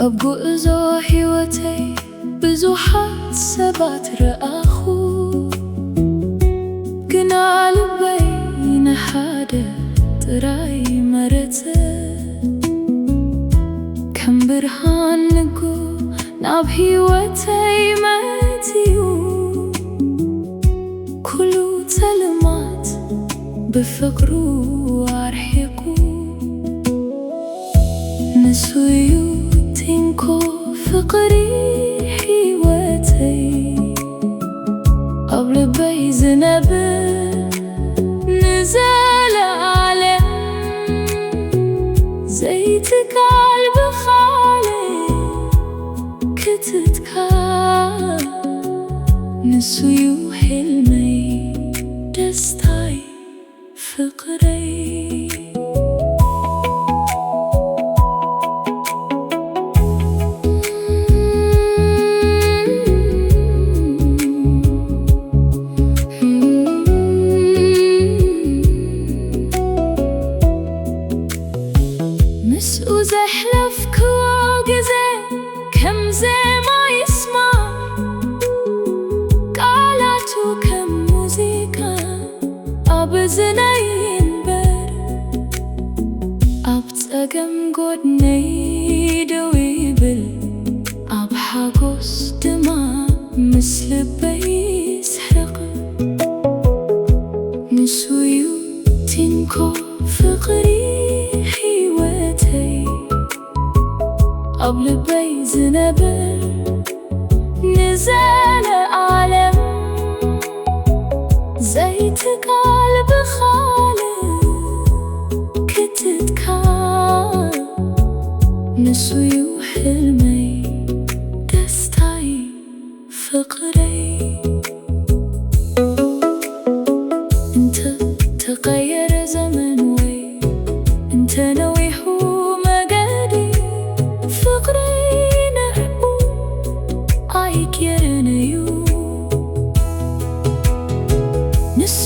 أبقؤዞ ሕይወተይ ብዙሓት ሰባት ረኣኹ ግና ልበይ ንሓደ ጥራይ መረፀ ከም ብርሃን ንጉህ ናብ ሕይወተይ መፂኡ ኩሉ ጸልማት ብፍቕሩ ኣርሒቁ ንሱ እዩ ትንኮ ፍቕሪ ሕይወተይ ኣብ ልበይ ዝነብር ንዘለዓለም ዘይትካል ብኻልእ ክትትካል ንሱ እዩ ሕልመይ ደስታይ ፍቕረይ ምስኡ ዘሕለፍክዎ ግዜ ከም ዜማ ይስማዕ ቃላቱ ከም ሙዚቃ ኣብ እዝነይ ይንበር ኣብ ጸገም ጎድነይ ደው ይብል ኣብ ሓጎስ ድማ ምስ ልበይ ይስሕቕ ንሱ እዩ ትንኮ ፍቕሪ ኣብ ልበይ ዝነብር ንዘለዓለም ዘይትካል ብኻልእ ክትትካል ንሱ እዩ ሕልመይ ደስታይ ፍቕረይ እንተ ተቐየረ ዘመን ወይ እንተ ነዊሑ መገዲ ፍቕረይ ንዕኡ ኣይቀየረን እዩ ንሱ